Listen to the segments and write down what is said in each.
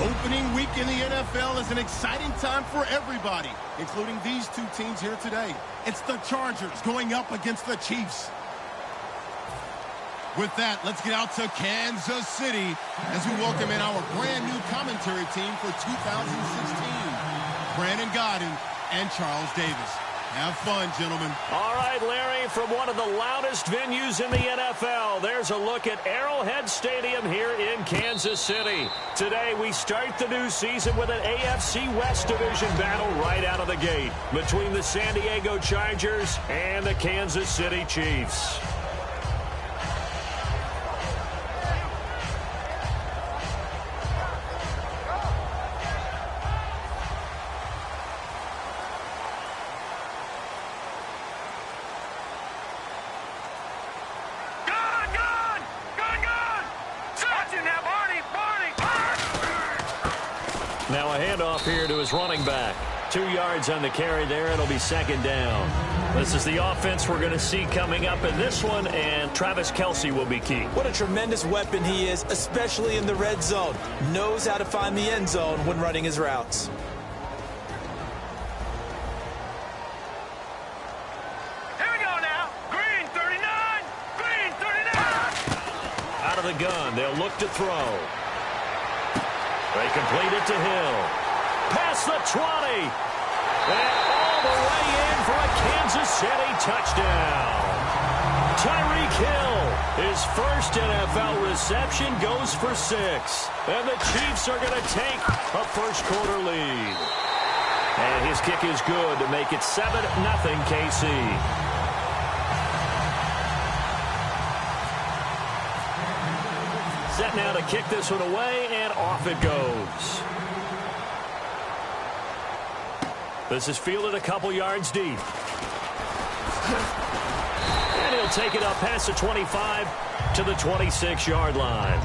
Opening week in the NFL is an exciting time for everybody, including these two teams here today. It's the Chargers going up against the Chiefs. With that, let's get out to Kansas City as we welcome in our brand new commentary team for 2016. Brandon Godden and Charles Davis. Have fun, gentlemen. All right, Larry, from one of the loudest venues in the NFL, there's a look at Arrowhead Stadium here in Kansas City. Today, we start the new season with an AFC West Division battle right out of the gate between the San Diego Chargers and the Kansas City Chiefs. Now a handoff here to his running back. 2 yards on the carry there. It'll be second down. This is the offense we're going to see coming up in this one, and Travis Kelce will be key. What a tremendous weapon he is, especially in the red zone. Knows how to find the end zone when running his routes. Here we go now. Green 39. Green 39. Out of the gun. They'll look to throw. They complete it to Hill. Past the 20. And all the way in for a Kansas City touchdown. Tyreek Hill, his first NFL reception, goes for 6. And the Chiefs are going to take a first-quarter lead. And his kick is good to make it 7-0 KC. Set now to kick this one away, and off it goes. This is fielded a couple yards deep. And he'll take it up past the 25 to the 26-yard line.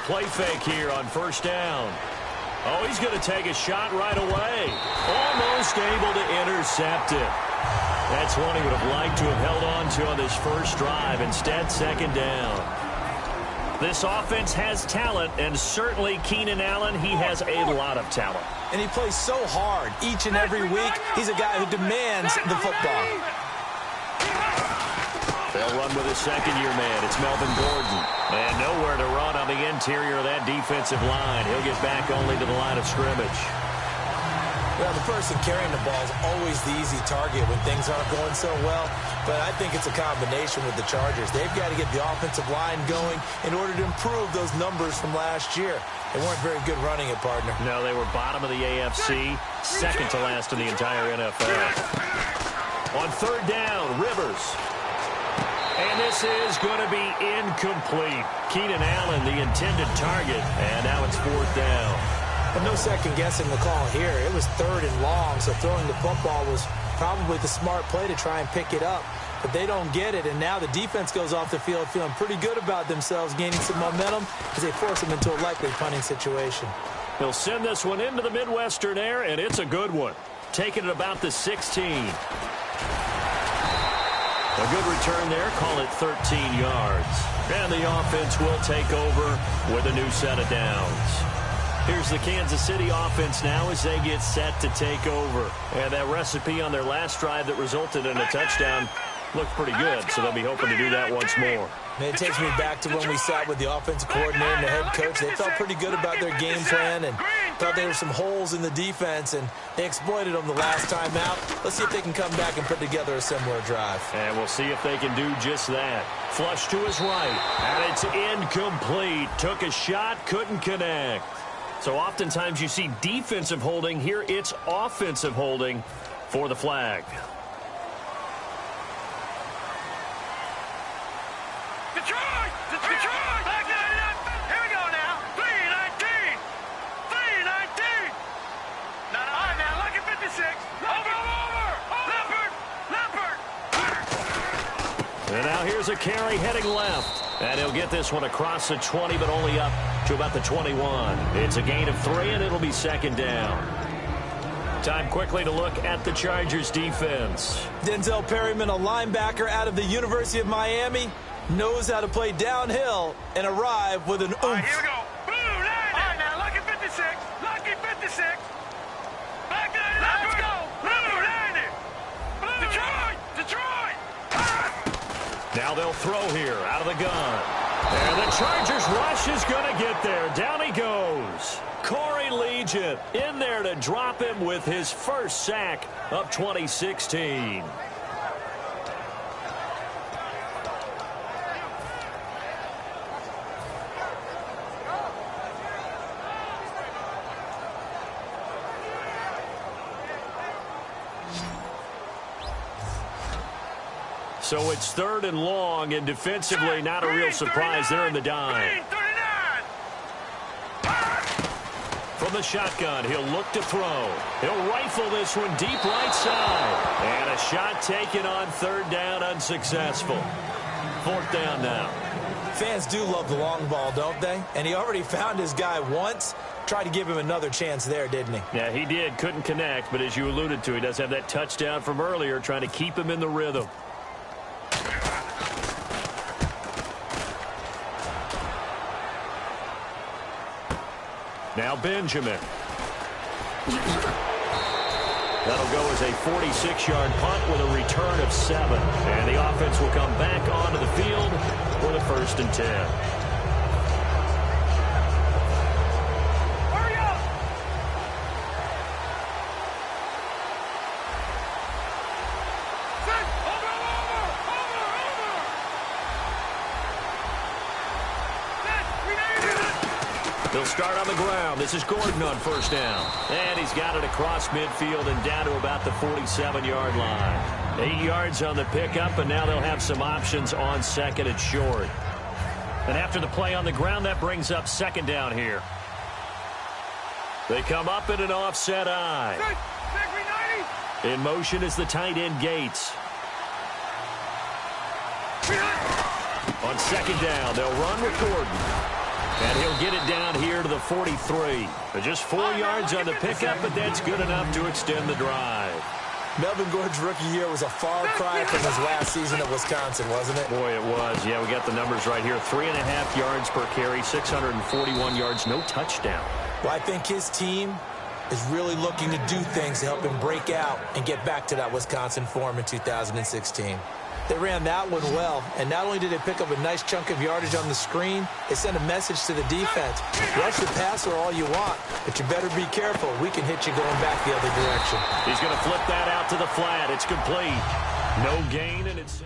Play fake here on first down. Oh, he's going to take a shot right away. Almost able to intercept it. That's one he would have liked to have held on to on this first drive. Instead, second down. This offense has talent, and certainly Keenan Allen, he has a lot of talent. And he plays so hard each and every week. He's a guy who demands the football. They'll run with his second-year man. It's Melvin Gordon. And nowhere to run on the interior of that defensive line. He'll get back only to the line of scrimmage. Well, the person carrying the ball is always the easy target when things aren't going so well. But I think it's a combination with the Chargers. They've got to get the offensive line going in order to improve those numbers from last year. They weren't very good running it, partner. No, they were bottom of the AFC, second to last in the entire NFL. On third down, Rivers. And this is going to be incomplete. Keenan Allen, the intended target, and now it's fourth down. But no second guessing the call here. It was third and long, so throwing the football was probably the smart play to try and pick it up. But they don't get it, and now the defense goes off the field feeling pretty good about themselves, gaining some momentum as they force them into a likely punting situation. He'll send this one into the Midwestern air, and it's a good one. Taking it about the 16. A good return there. Call it 13 yards. And the offense will take over with a new set of downs. Here's the Kansas City offense now as they get set to take over. And that recipe on their last drive that resulted in a touchdown looked pretty good, so they'll be hoping to do that once more. It takes me back to when we sat with the offensive coordinator and the head coach. They felt pretty good about their game plan and thought there were some holes in the defense, and they exploited them the last time out. Let's see if they can come back and put together a similar drive. And we'll see if they can do just that. Flush to his right, and it's incomplete. Took a shot, couldn't connect. So oftentimes you see defensive holding. Here it's offensive holding for the flag. And now here's a carry heading left. And he'll get this one across the 20, but only up to about the 21. It's a gain of 3, and it'll be second down. Time quickly to look at the Chargers defense. Denzel Perryman, a linebacker out of the University of Miami, knows how to play downhill and arrive with an oomph. All right, here we go. Blue 90. All right, now, lucky 56. Lucky 56. Back 90. Let's go. Blue 90. Blue Detroit. Detroit. Now they'll throw here out of the gun. And the Chargers rush is going to get there. Down he goes. Corey Legion in there to drop him with his first sack of 2016. So it's 3rd and long, and defensively not a real surprise. They're in the dime. From the shotgun, he'll look to throw. He'll rifle this one deep right side. And a shot taken on 3rd down, unsuccessful. 4th down now. Fans do love the long ball, don't they? And he already found his guy once. Tried to give him another chance there, didn't he? Yeah, he did. Couldn't connect, but as you alluded to, he does have that touchdown from earlier, trying to keep him in the rhythm. Now Benjamin. That'll go as a 46-yard punt with a return of 7. And the offense will come back onto the field for the 1st and 10. They'll start on the ground. This is Gordon on 1st down. And he's got it across midfield and down to about the 47-yard line. 8 yards on the pickup, and now they'll have some options on 2nd and short. And after the play on the ground, that brings up 2nd down here. They come up in an offset eye. In motion is the tight end Gates. On 2nd down, they'll run with Gordon. And he'll get it down here to the 43. Just 4 yards on the pickup, but that's good enough to extend the drive. Melvin Gordon's rookie year was a far cry from his last season at Wisconsin, wasn't it? Boy, it was. Yeah, we got the numbers right here. 3.5 yards per carry, 641 yards, no touchdown. Well, I think his team is really looking to do things to help him break out and get back to that Wisconsin form in 2016. They ran that one well, and not only did they pick up a nice chunk of yardage on the screen, they sent a message to the defense. Rush the passer all you want, but you better be careful. We can hit you going back the other direction. He's going to flip that out to the flat. It's complete. No gain, and it's...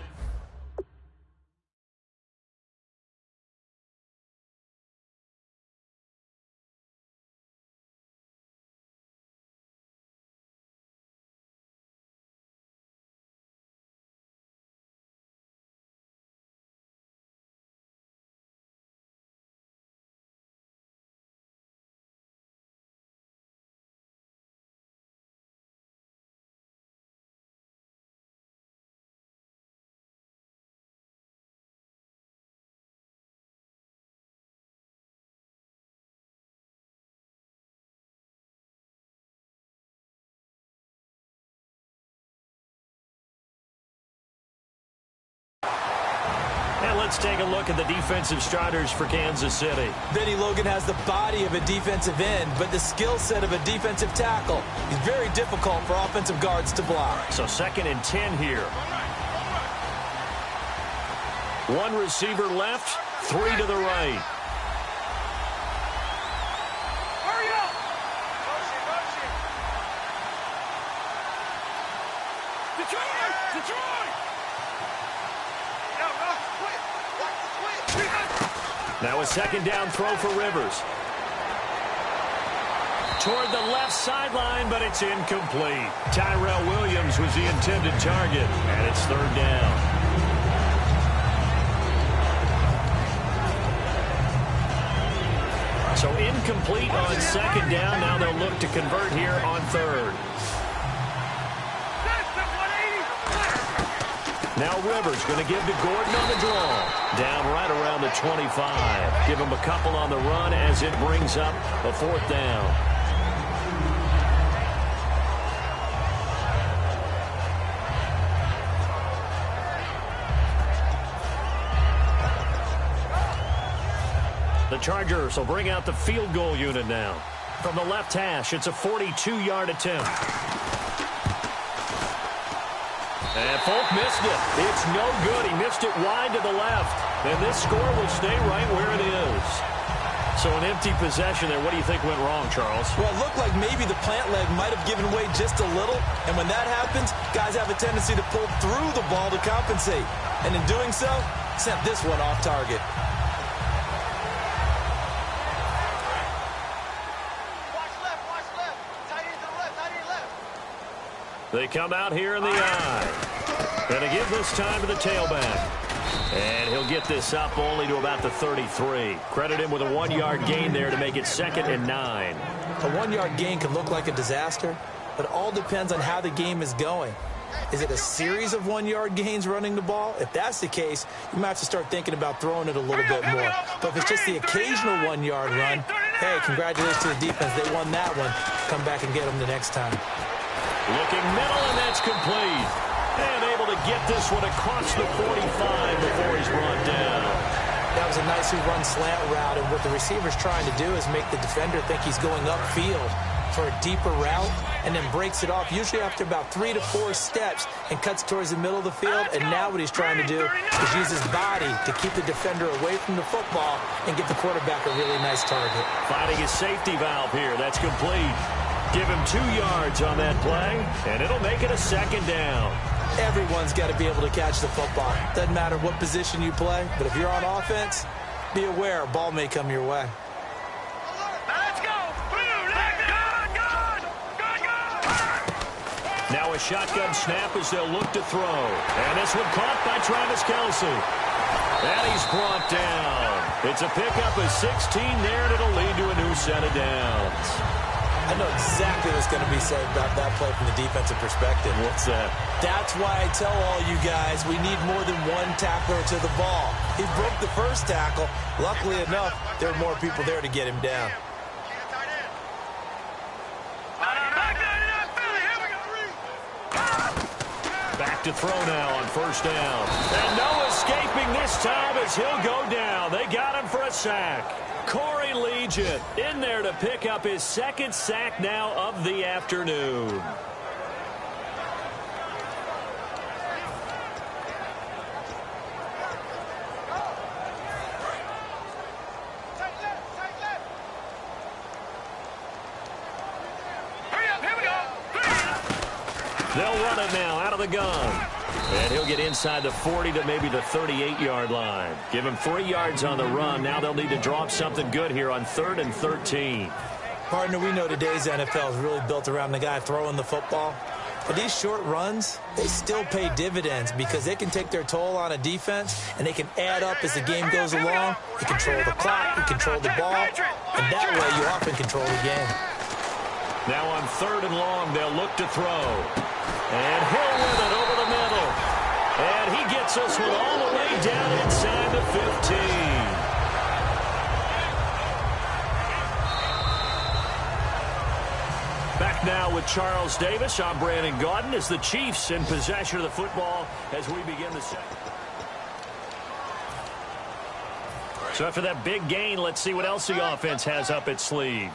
Let's take a look at the defensive starters for Kansas City. Benny Logan has the body of a defensive end, but the skill set of a defensive tackle. He's very difficult for offensive guards to block. So 2nd and 10 here. 1 receiver left, 3 to the right. Hurry up! Detroit! Detroit! Now a 2nd down throw for Rivers. Toward the left sideline, but it's incomplete. Tyrell Williams was the intended target, and it's 3rd down. So incomplete on 2nd down. Now they'll look to convert here on 3rd. Now Rivers going to give to Gordon on the draw. Down right around the 25. Give him a couple on the run as it brings up a 4th down. The Chargers will bring out the field goal unit now. From the left hash, it's a 42-yard attempt. And Folk missed it. It's no good. He missed it wide to the left. And this score will stay right where it is. So an empty possession there. What do you think went wrong, Charles? Well, it looked like maybe the plant leg might have given way just a little. And when that happens, guys have a tendency to pull through the ball to compensate. And in doing so, sent this one off target. They come out here in the eye. Going to give this time to the tailback. And he'll get this up only to about the 33. Credit him with a 1-yard gain there to make it 2nd and 9. A 1-yard gain can look like a disaster, but it all depends on how the game is going. Is it a series of 1-yard gains running the ball? If that's the case, you might have to start thinking about throwing it a little bit more. But if it's just the occasional 1-yard run, hey, congratulations to the defense. They won that one. Come back and get them the next time. Looking middle, and that's complete. And able to get this one across the 45 before he's brought down. That was a nicely run slant route, and what the receiver's trying to do is make the defender think he's going upfield for a deeper route, and then breaks it off, usually after about 3 to 4 steps, and cuts towards the middle of the field. And now what he's trying to do is use his body to keep the defender away from the football and get the quarterback a really nice target. Finding his safety valve here. That's complete. Give him 2 yards on that play, and it'll make it a 2nd down. Everyone's got to be able to catch the football. Doesn't matter what position you play, but if you're on offense, be aware a ball may come your way. Let's go! Now a shotgun snap as they'll look to throw. And this one caught by Travis Kelce. And he's brought down. It's a pickup of 16 there, and it'll lead to a new set of downs. I know exactly what's going to be said about that play from the defensive perspective. What's that? That's why I tell all you guys we need more than one tackler to the ball. He broke the first tackle. Luckily enough, there were more people there to get him down. Back to throw now on 1st down. And no escaping this time as he'll go down. They got him for a sack. Corey Legion in there to pick up his 2nd sack now of the afternoon. They'll run it now out of the gun. And he'll get inside the 40 to maybe the 38-yard line. Give him 3 yards on the run. Now they'll need to draw up something good here on 3rd and 13. Partner, we know today's NFL is really built around the guy throwing the football. But these short runs, they still pay dividends because they can take their toll on a defense, and they can add up as the game goes along. You control the clock, you control the ball, and that way you often control the game. Now on 3rd and long, they'll look to throw. And Hill with it over the middle. And he gets this one all the way down inside the 15. Back now with Charles Davis. I'm Brandon Gaudin as the Chiefs in possession of the football as we begin the second. So after that big gain, let's see what else the offense has up its sleeve.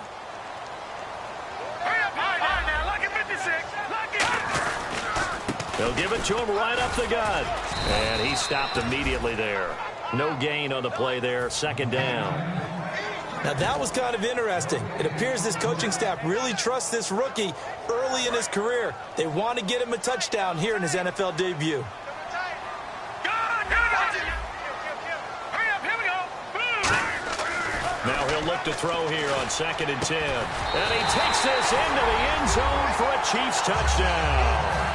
They'll give it to him right up the gut. And he stopped immediately there. No gain on the play there. 2nd down. Now, that was kind of interesting. It appears this coaching staff really trusts this rookie early in his career. They want to get him a touchdown here in his NFL debut. Now he'll look to throw here on 2nd and 10. And he takes this into the end zone for a Chiefs touchdown.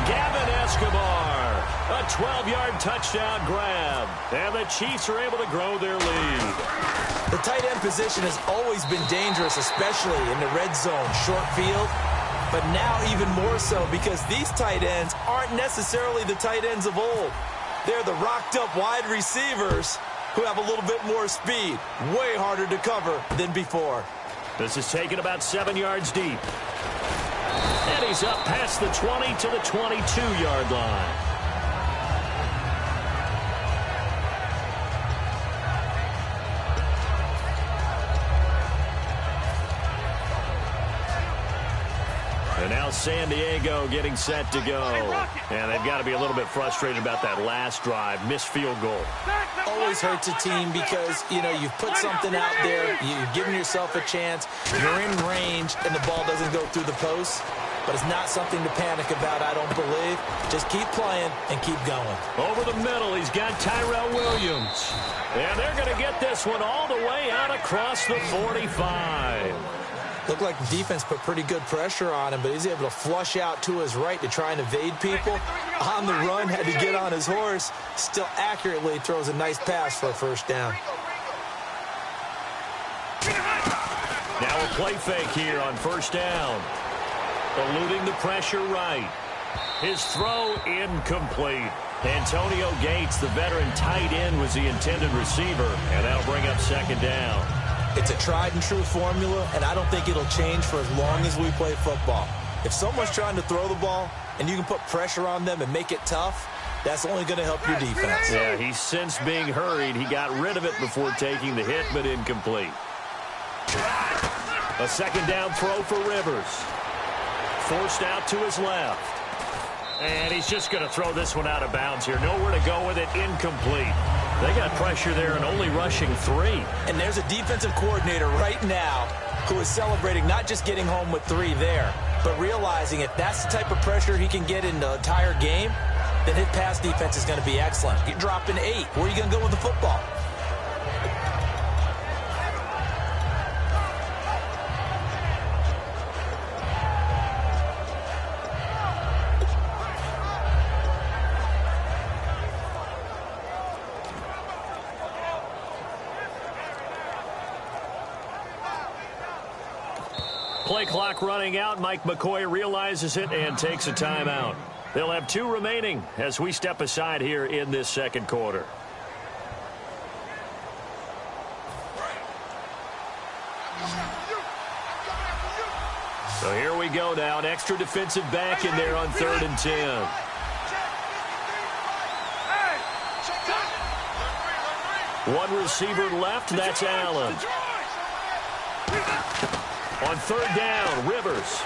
Gavin Escobar, a 12-yard touchdown grab. And the Chiefs are able to grow their lead. The tight end position has always been dangerous, especially in the red zone, short field. But now even more so because these tight ends aren't necessarily the tight ends of old. They're the rocked-up wide receivers who have a little bit more speed. Way harder to cover than before. This is taken about 7 yards deep. And he's up past the 20 to the 22-yard line. And now San Diego getting set to go. And they've got to be a little bit frustrated about that last drive. Missed field goal. Always hurts a team because, you know, you've put something out there. You've given yourself a chance. You're in range, and the ball doesn't go through the post. But it's not something to panic about, I don't believe. Just keep playing and keep going. Over the middle, he's got Tyrell Williams. And they're going to get this one all the way out across the 45. Looked like the defense put pretty good pressure on him, but he's able to flush out to his right to try and evade people. On the run, had to get on his horse. Still accurately throws a nice pass for a first down. Now a play fake here on first down. Eluding the pressure right. His throw incomplete. Antonio Gates, the veteran tight end, was the intended receiver, and that'll bring up second down. It's a tried-and-true formula, and I don't think it'll change for as long as we play football. If someone's trying to throw the ball and you can put pressure on them and make it tough, that's only going to help your defense. Yeah, he's since being hurried. He got rid of it before taking the hit, but incomplete. A second down throw for Rivers. Forced out to his left. And he's just going to throw this one out of bounds here. Nowhere to go with it. Incomplete. They got pressure there and only rushing 3. And there's a defensive coordinator right now who is celebrating not just getting home with 3 there, but realizing if that's the type of pressure he can get in the entire game, then his pass defense is going to be excellent. You're dropping 8. Where are you going to go with the football? Play clock running out. Mike McCoy realizes it and takes a timeout. They'll have 2 remaining as we step aside here in this second quarter. So here we go now. An extra defensive back in there on 3rd and 10. One receiver left. That's Allen. On 3rd down, Rivers.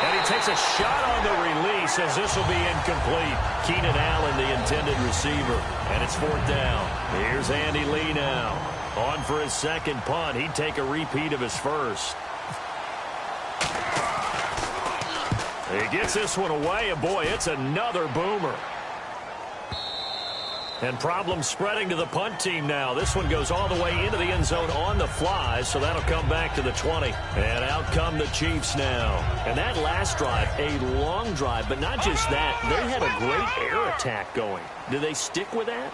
And he takes a shot on the release as this will be incomplete. Keenan Allen, the intended receiver. And it's 4th down. Here's Andy Lee now. On for his second punt. He'd take a repeat of his first. He gets this one away, and boy, it's another boomer. And problems spreading to the punt team now. This one goes all the way into the end zone on the fly, so that'll come back to the 20. And out come the Chiefs now. And that last drive, a long drive, but not just that. They had a great air attack going. Do they stick with that?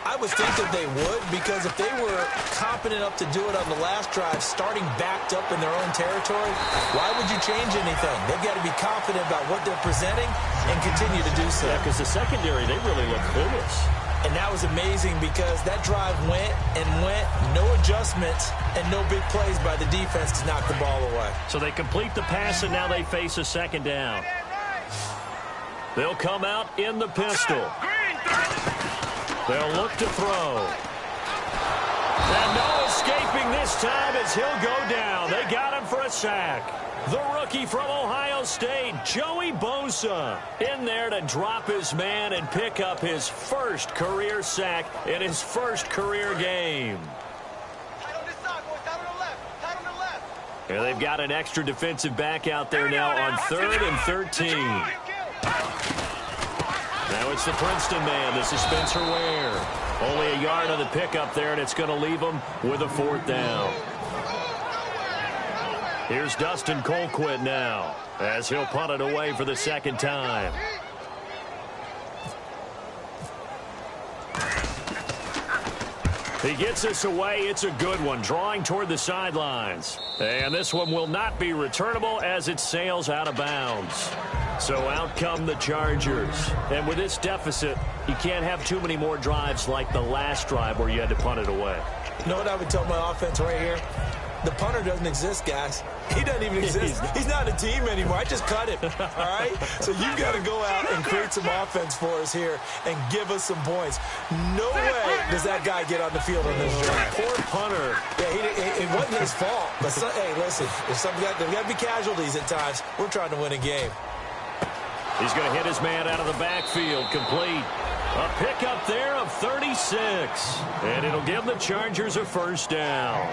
I would think that they would, because if they were competent enough to do it on the last drive, starting backed up in their own territory, why would you change anything? They've got to be confident about what they're presenting and continue to do so. Yeah, because the secondary, they really look clueless. And that was amazing because that drive went and went, no adjustments and no big plays by the defense to knock the ball away. So they complete the pass, and now they face a second down. They'll come out in the pistol. They'll look to throw. And no escaping this time as he'll go down. They got him for a sack. The rookie from Ohio State, Joey Bosa, in there to drop his man and pick up his first career sack in his first career game. And they've got an extra defensive back out there now on 3rd and 13. Now it's the Princeton man. This is Spencer Ware. Only a yard on the pickup there, and it's going to leave him with a 4th down. Here's Dustin Colquitt now as he'll punt it away for the second time. He gets us away. It's a good one, drawing toward the sidelines. And this one will not be returnable as it sails out of bounds. So out come the Chargers. And with this deficit, you can't have too many more drives like the last drive where you had to punt it away. You know what I would tell my offense right here? The punter doesn't exist, guys. He doesn't even exist. He's not a team anymore. I just cut him, all right? So you've got to go out and create some offense for us here and give us some points. No way does that guy get on the field on this drive. Poor punter. Yeah, it wasn't his fault. But, hey, listen, there's got to be casualties at times. We're trying to win a game. He's going to hit his man out of the backfield, complete. A pickup there of 36. And it'll give the Chargers a first down.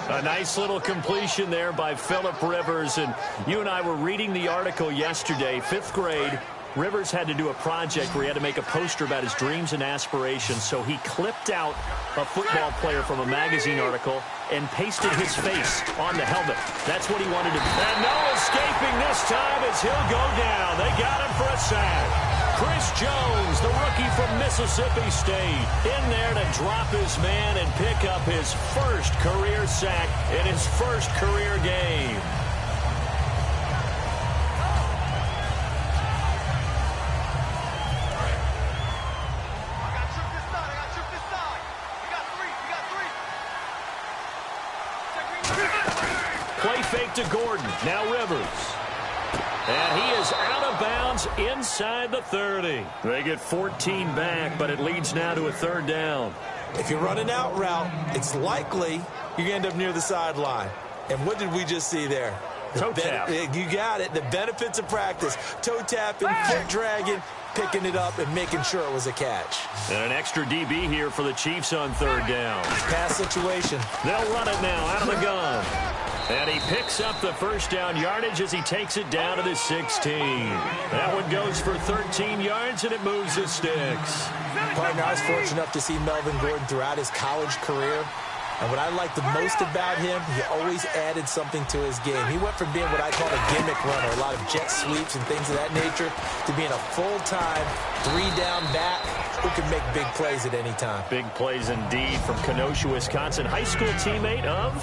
A nice little completion there by Phillip Rivers. And you and I were reading the article yesterday, 5th grade. Rivers had to do a project where he had to make a poster about his dreams and aspirations. So he clipped out a football player from a magazine article and pasted his face on the helmet. That's what he wanted to do. And no escaping this time as he'll go down. They got him for a sack. Chris Jones, the rookie from Mississippi State, in there to drop his man and pick up his first career sack in his first career game. Play fake to Gordon. Now Rivers. And he is out of bounds inside the 30. They get 14 back, but it leads now to a 3rd down. If you're running out route, it's likely you end up near the sideline. And what did we just see there? Toe tap. You got it. The benefits of practice. Toe tapping, foot dragging, picking it up, and making sure it was a catch. And an extra DB here for the Chiefs on 3rd down. Pass situation. They'll run it now out of the gun. And he picks up the first down yardage as he takes it down to the 16. That one goes for 13 yards, and it moves the sticks. Partner, I was fortunate enough to see Melvin Gordon throughout his college career. And what I liked the most about him, he always added something to his game. He went from being what I call a gimmick runner, a lot of jet sweeps and things of that nature, to being a full-time, 3-down back who can make big plays at any time. Big plays indeed from Kenosha, Wisconsin. High school teammate of?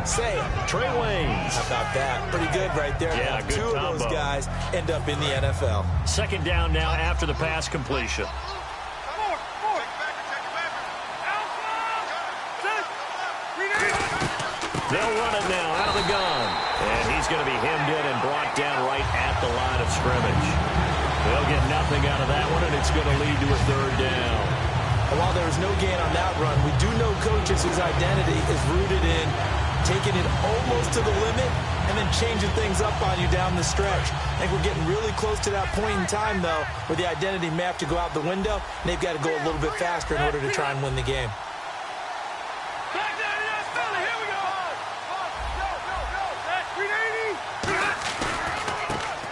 Say it. Trey Waynes. How about that? Pretty good right there. Yeah, good Two combo. of those guys end up in the NFL. 2nd down now after the pass completion. They'll run it now out of the gun. And he's going to be hemmed in and brought down right at the line of scrimmage. They'll get nothing out of that one, and it's going to lead to a 3rd down. And while there was no gain on that run, we do know coaches whose identity is rooted in taking it almost to the limit and then changing things up on you down the stretch. I think we're getting really close to that point in time, though, where the identity may have to go out the window, and they've got to go a little bit faster in order to try and win the game.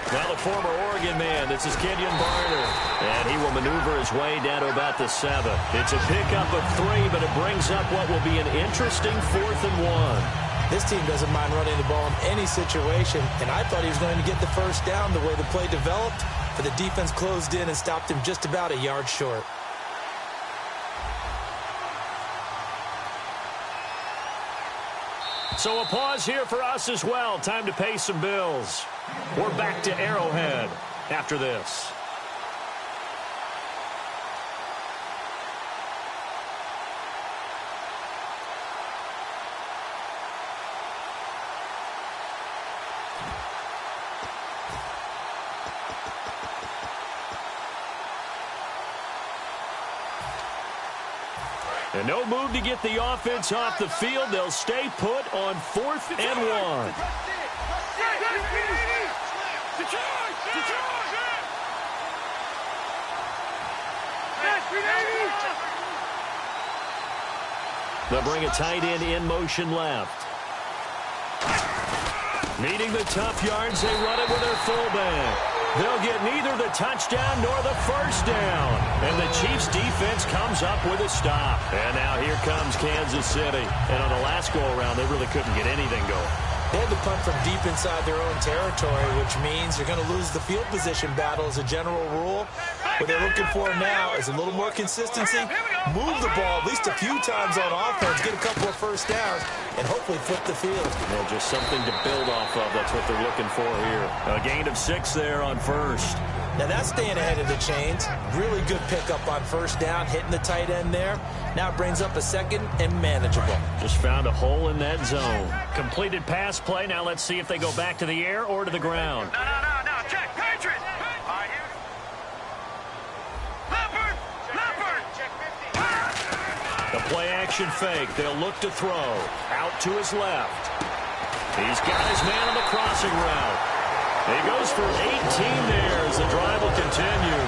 Now the former Oregon man, this is Kenyon Barner. And he will maneuver his way down to about the 7. It's a pickup of 3, but it brings up what will be an interesting 4th and 1. This team doesn't mind running the ball in any situation, and I thought he was going to get the first down the way the play developed, but the defense closed in and stopped him just about a yard short. So a pause here for us as well. Time to pay some bills. We're back to Arrowhead after this. And no move to get the offense off the field. They'll stay put on 4th and 1. They'll bring a tight end in motion left. Needing the tough yards, they run it with their fullback. They'll get neither the touchdown nor the first down. And the Chiefs defense comes up with a stop. And now here comes Kansas City. And on the last go-around, they really couldn't get anything going. They had to punt from deep inside their own territory, which means you're going to lose the field position battle as a general rule. What they're looking for now is a little more consistency, move the ball at least a few times on offense, get a couple of first downs, and hopefully flip the field. Well, just something to build off of. That's what they're looking for here. A gain of 6 there on first. Now that's staying ahead of the chains. Really good pickup on first down, hitting the tight end there. Now it brings up a second and manageable. Just found a hole in that zone. Completed pass play. Now let's see if they go back to the air or to the ground. No. Check. Patriot. Leopard. The play action fake. They'll look to throw. Out to his left. He's got his man on the crossing route. He goes for 18 there as the drive will continue.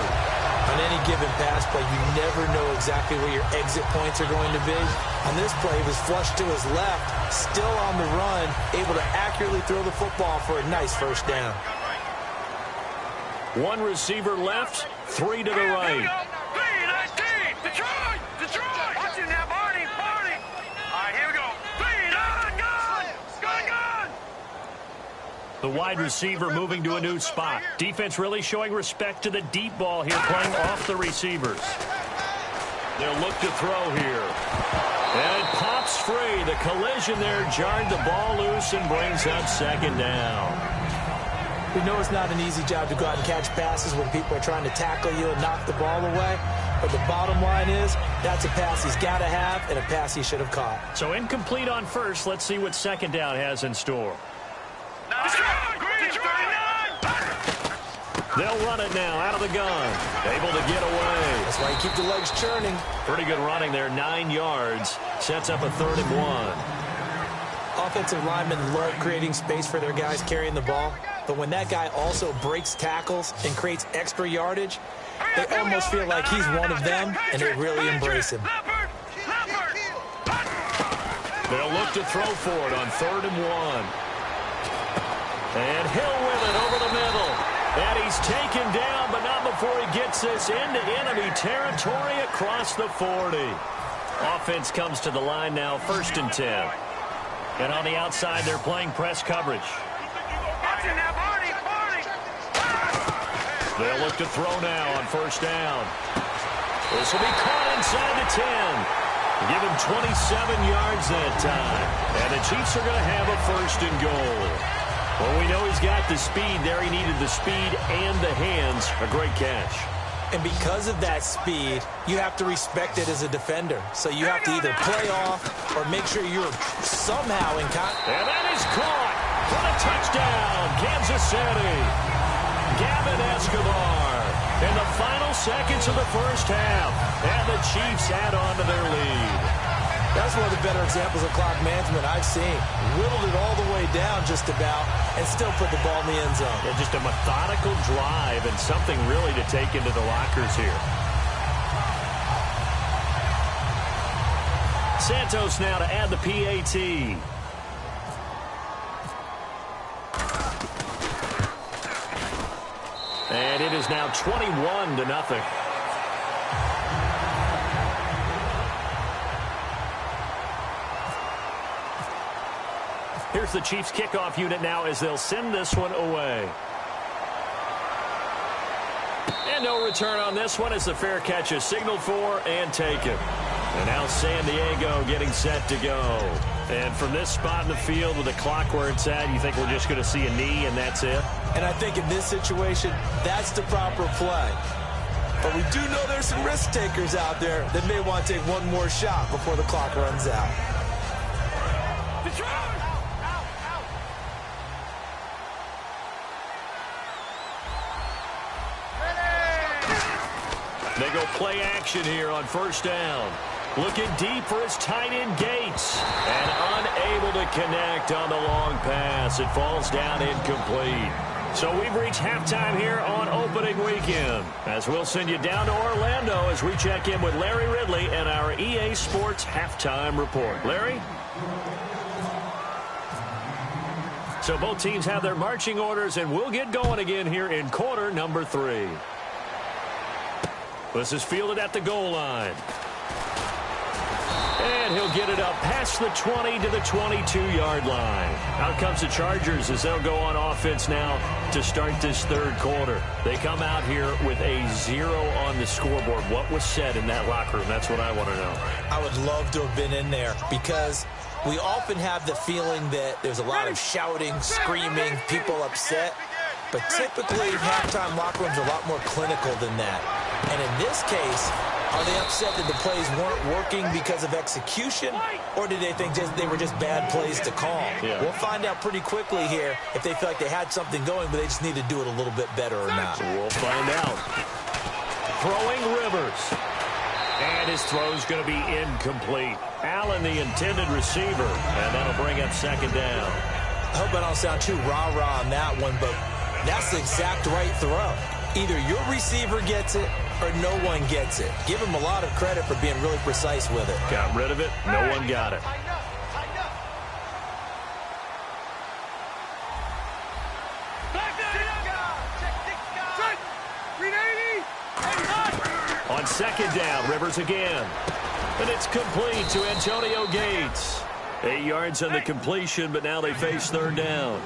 On any given pass play, you never know exactly where your exit points are going to be. On this play, he was flushed to his left, still on the run, able to accurately throw the football for a nice first down. One receiver left, 3 to the right. Detroit! Watch it now, Barney! All right, here we go. Gone! The wide receiver moving to a new spot. Defense really showing respect to the deep ball here, playing off the receivers. They'll look to throw here. And it pops free. The collision there jarred the ball loose and brings up second down. We know it's not an easy job to go out and catch passes when people are trying to tackle you and knock the ball away. But the bottom line is, that's a pass he's got to have and a pass he should have caught. So incomplete on first. Let's see what second down has in store. They'll run it now out of the gun. Able to get away. That's why you keep the legs churning. Pretty good running there, 9 yards. Sets up a 3rd and 1. Offensive linemen love creating space for their guys carrying the ball. But when that guy also breaks tackles and creates extra yardage, they almost feel like he's one of them, and they really embrace him. They'll look to throw for it on 3rd and 1. And Hill with it over the middle. And he's taken down, but not before he gets this into enemy territory across the 40. Offense comes to the line now, 1st and 10. And on the outside, they're playing press coverage. They'll look to throw now on 1st down. This will be caught inside the 10. Give him 27 yards that time. And the Chiefs are going to have a 1st and goal. Well, we know he's got the speed there. He needed the speed and the hands. A great catch. And because of that speed, you have to respect it as a defender. So you have to either play off or make sure you're somehow in contact. And that is caught for the touchdown, Kansas City. Gavin Escobar in the final seconds of the first half. And the Chiefs add on to their lead. That's one of the better examples of clock management I've seen. Whittled it all the way down just about and still put the ball in the end zone. Yeah, just a methodical drive and something really to take into the lockers here. Santos now to add the PAT. And it is now 21-0. Here's the Chiefs kickoff unit now as they'll send this one away. And no return on this one as the fair catch is signaled for and taken. And now San Diego getting set to go. And from this spot in the field with the clock where it's at, you think we're just going to see a knee and that's it? And I think in this situation, that's the proper play. But we do know there's some risk takers out there that may want to take one more shot before the clock runs out. They go play action here on 1st down. Looking deep for his tight end Gates. And unable to connect on the long pass. It falls down incomplete. So we've reached halftime here on opening weekend. As we'll send you down to Orlando as we check in with Larry Ridley and our EA Sports halftime report. Larry? So both teams have their marching orders, and we'll get going again here in quarter number 3. This is fielded at the goal line. And he'll will get it up past the 20 to the 22-yard line. Out comes the Chargers as they'll go on offense now to start this third quarter. They come out here with a 0 on the scoreboard. What was said in that locker room? That's what I want to know. I would love to have been in there because we often have the feeling that there's a lot of shouting, screaming, people upset. But typically, halftime locker rooms are a lot more clinical than that. And in this case, are they upset that the plays weren't working because of execution, or did they think they were just bad plays to call? Yeah. We'll find out pretty quickly here if they feel like they had something going, but they just need to do it a little bit better or not. We'll find out. Throwing Rivers. And his throw's going to be incomplete. Allen, the intended receiver, and that'll bring up second down. I hope I don't sound too rah-rah on that one, but that's the exact right throw. Either your receiver gets it or no one gets it. Give him a lot of credit for being really precise with it. Got rid of it. No one got it. On second down, Rivers again. And it's complete to Antonio Gates. 8 yards on the completion, but now they face third down.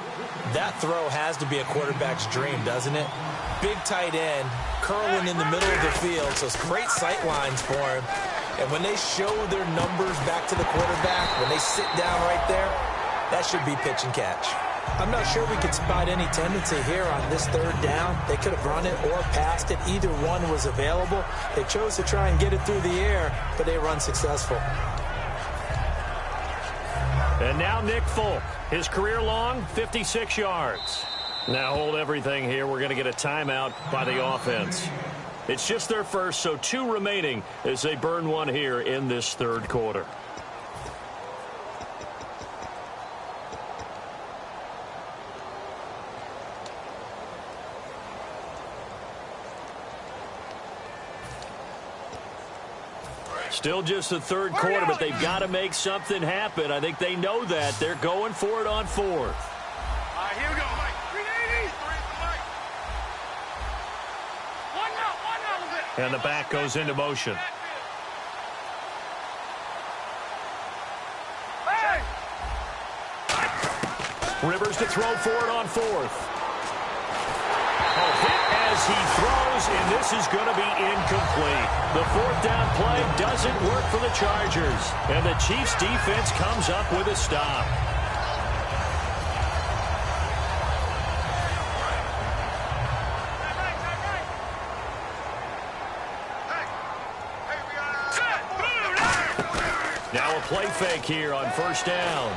That throw has to be a quarterback's dream, doesn't it? Big tight end, curling in the middle of the field, so it's great sight lines for him. And when they show their numbers back to the quarterback, when they sit down right there, that should be pitch and catch. I'm not sure we could spot any tendency here on this third down. They could have run it or passed it. Either one was available. They chose to try and get it through the air, but they were unsuccessful. And now Nick Folk. His career long, 56 yards. Now hold everything here. We're going to get a timeout by the offense. It's just their first, so 2 remaining as they burn one here in this third quarter. Still just the third quarter, but they've got to make something happen. I think they know that. They're going for it on fourth. All right, here we go, Mike. 380. One out. And the back goes into motion. Hey. Rivers to throw for it on fourth. Hit as he throws, and this is going to be incomplete. The fourth down play doesn't work for the Chargers, and the Chiefs' defense comes up with a stop. Now a play fake here on first down.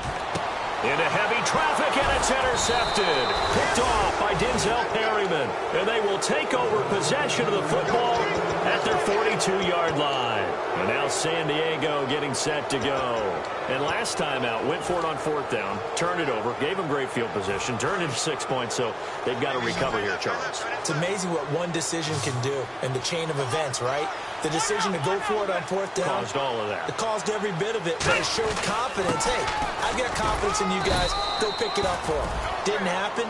Into heavy traffic, and it's intercepted. Picked off by Denzel Perryman. And they will take over possession of the football at their 42-yard line. And now San Diego getting set to go. And last time out, went for it on fourth down, turned it over, gave them great field position, turned into 6 points, so they've got to recover here, Charles. It's amazing what one decision can do in the chain of events, right? The decision to go for it on fourth down caused all of that. It caused every bit of it, but it showed confidence. Hey, I've got confidence in you guys. Go pick it up for them. Didn't happen.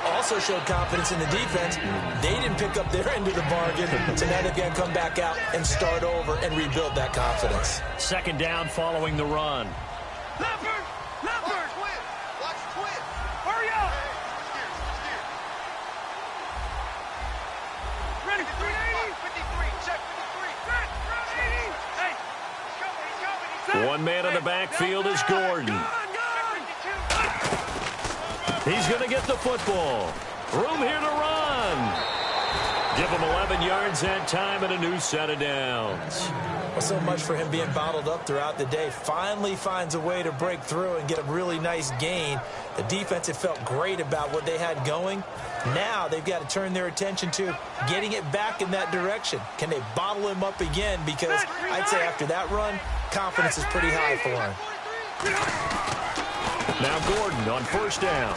Also showed confidence in the defense. They didn't pick up their end of the bargain, so now they've got to come back out and start over and rebuild that confidence. Second down following the run. Leopard! Leopard! Watch twin! Hurry up! Ready? 380! 53! Check 53! Hey! One man in the backfield is Gordon. He's going to get the football. Room here to run. Give him 11 yards that time and a new set of downs. Well, so much for him being bottled up throughout the day. Finally finds a way to break through and get a really nice gain. The defense had felt great about what they had going. Now they've got to turn their attention to getting it back in that direction. Can they bottle him up again? Because I'd say after that run, confidence is pretty high for him. Now Gordon on first down.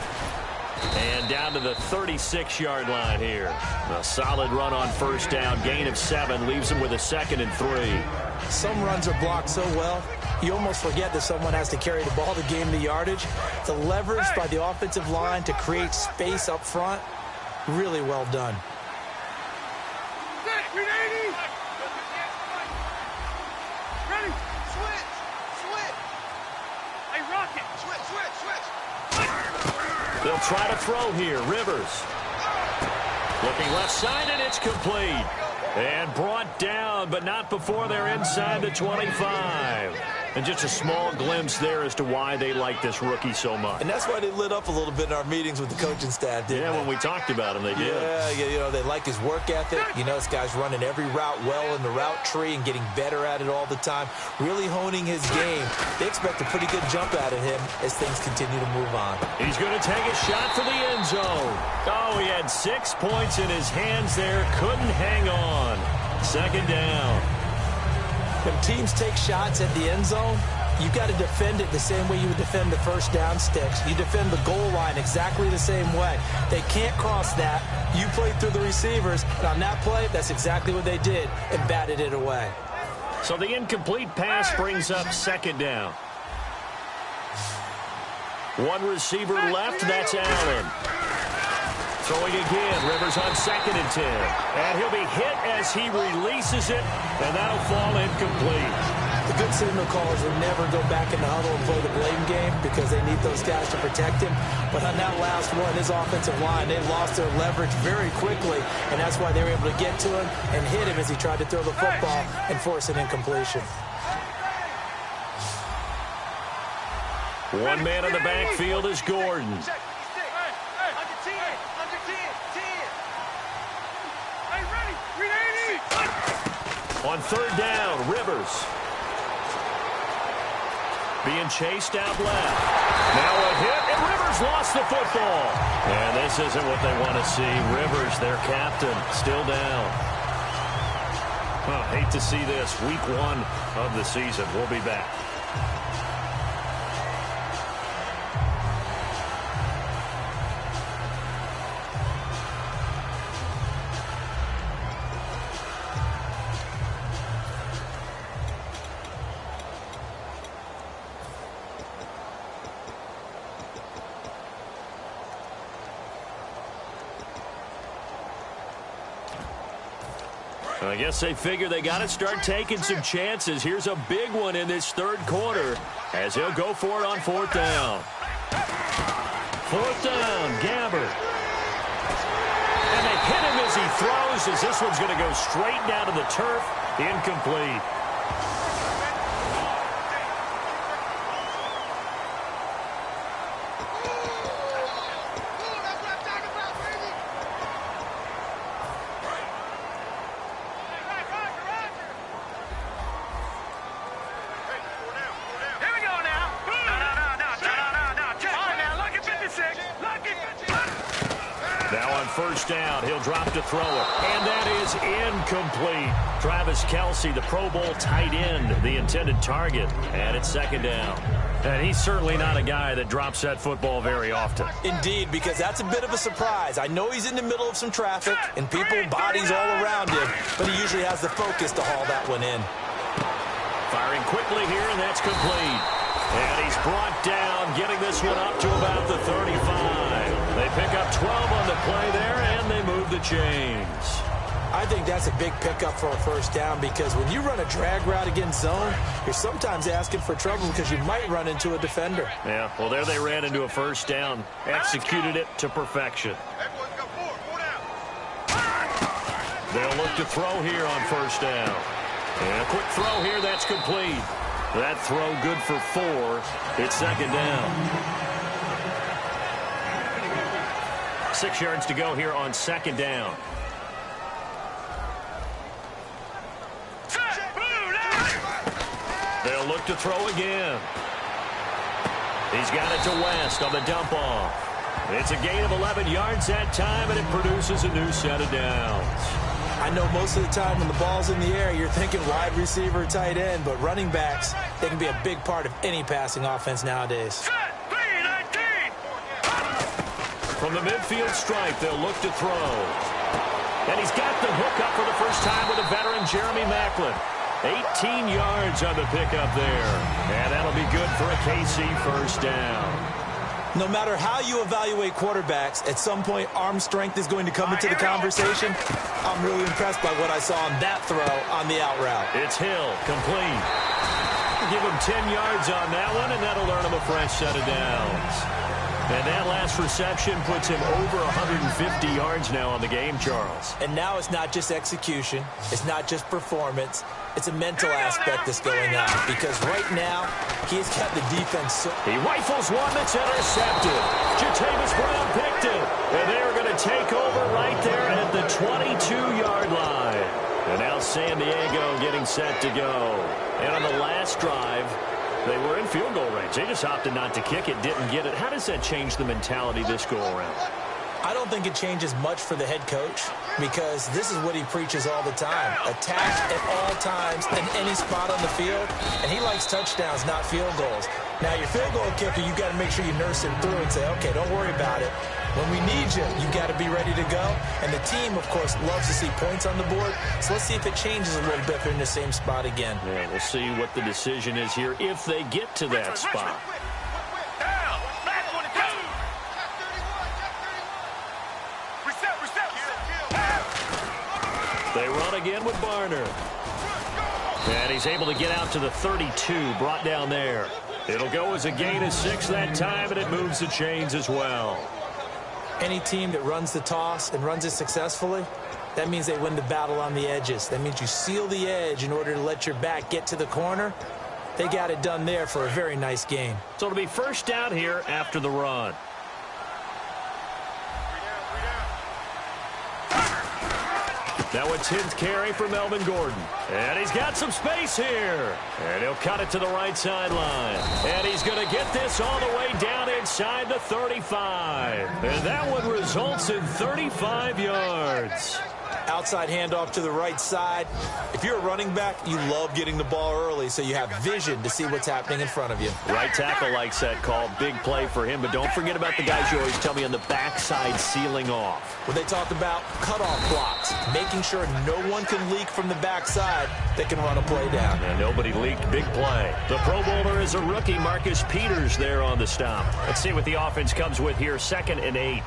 And down to the 36-yard line here. A solid run on first down. Gain of 7 leaves him with a 2nd and 3. Some runs are blocked so well, you almost forget that someone has to carry the ball to gain the yardage. The leverage by the offensive line to create space up front, really well done. Ready? Switch! He'll try to throw here. Rivers. Looking left side, and it's complete. And brought down, but not before they're inside the 25. And just a small glimpse there as to why they like this rookie so much. And that's why they lit up a little bit in our meetings with the coaching staff, didn't they? When we talked about him, they did. Yeah, they like his work ethic. This guy's running every route well in the route tree and getting better at it all the time, really honing his game. They expect a pretty good jump out of him as things continue to move on. He's going to take a shot for the end zone. Oh, he had 6 points in his hands there. Couldn't hang on. Second down. When teams take shots at the end zone, you got to defend it the same way you would defend the first down sticks. You defend the goal line exactly the same way. They can't cross that. You played through the receivers, and on that play, that's exactly what they did and batted it away. So the incomplete pass brings up second down. One receiver left, that's Allen. Throwing again, Rivers on 2nd and 10. And he'll be hit as he releases it, and that'll fall incomplete. The good signal callers will never go back in the huddle and play the blame game because they need those guys to protect him. But on that last one, his offensive line, they lost their leverage very quickly, and that's why they were able to get to him and hit him as he tried to throw the football and force an incompletion. One man in the backfield is Gordon. On third down, Rivers. Being chased out left. Now a hit, and Rivers lost the football. And this isn't what they want to see. Rivers, their captain, still down. Hate to see this. Week 1 of the season. We'll be back. I guess they figure they got to start taking some chances. Here's a big one in this third quarter as he'll go for it on 4th down. 4th down, Gabbert. And they hit him as he throws as this one's going to go straight down to the turf. Incomplete. First down, he'll drop to throw it, and that is incomplete. Travis Kelce, the Pro Bowl tight end, the intended target, and it's 2nd down. And he's certainly not a guy that drops that football very often. Indeed, because that's a bit of a surprise. I know he's in the middle of some traffic and people, bodies all around him, but he usually has the focus to haul that one in. Firing quickly here, and that's complete. And he's brought down, getting this one up to about the 35. They pick up 12 on the play there, and they move the chains. I think that's a big pickup for a first down because when you run a drag route against zone, you're sometimes asking for trouble because you might run into a defender. Yeah, well, there they ran into a first down, executed it to perfection. They'll look to throw here on first down. And a quick throw here, that's complete. That throw good for 4. It's 2nd down. 6 yards to go here on 2nd down. They'll look to throw again. He's got it to West on the dump off. It's a gain of 11 yards that time, and it produces a new set of downs. I know most of the time when the ball's in the air, you're thinking wide receiver, tight end, but running backs, they can be a big part of any passing offense nowadays. From the midfield stripe, they'll look to throw. And he's got the hook up for the first time with a veteran, Jeremy Maclin. 18 yards on the pickup there. And that'll be good for a KC first down. No matter how you evaluate quarterbacks, at some point arm strength is going to come into the conversation. I'm really impressed by what I saw on that throw on the out route. It's Hill, complete. Give him 10 yards on that one, and that'll earn him a fresh set of downs. And that last reception puts him over 150 yards now on the game, Charles. And now it's not just execution. It's not just performance. It's a mental aspect that's going on. Because right now, he's got the defense. He rifles one that's intercepted. Jatavis Brown picked it. And they are going to take over right there at the 22-yard line. And now San Diego getting set to go. And on the last drive, they were in field goal range. They just opted not to kick it, didn't get it. How does that change the mentality this go-around? I don't think it changes much for the head coach because this is what he preaches all the time. Attack at all times in any spot on the field, and he likes touchdowns, not field goals. Now, your field goal kicker, you've got to make sure you nurse him through and say, okay, don't worry about it. When we need you, you've got to be ready to go. And the team, of course, loves to see points on the board. So let's see if it changes a little bit if they're in the same spot again. Yeah, we'll see what the decision is here if they get to that spot. They run again with Barner. And he's able to get out to the 32, brought down there. It'll go as a gain of 6 that time, and it moves the chains as well. Any team that runs the toss and runs it successfully, that means they win the battle on the edges. That means you seal the edge in order to let your back get to the corner. They got it done there for a very nice gain. So it'll be first down here after the run. Now a 10th carry for Melvin Gordon. And he's got some space here. And he'll cut it to the right sideline. And he's going to get this all the way down inside the 35. And that one results in 35 yards. Outside handoff to the right side. If you're a running back, you love getting the ball early so you have vision to see what's happening in front of you. Right tackle likes that call. Big play for him. But don't forget about the guys you always tell me on the backside sealing off. When they talked about cutoff blocks, making sure no one can leak from the backside, they can run a play down. And nobody leaked. Big play. The Pro Bowler is a rookie, Marcus Peters, there on the stop. Let's see what the offense comes with here. 2nd and 8.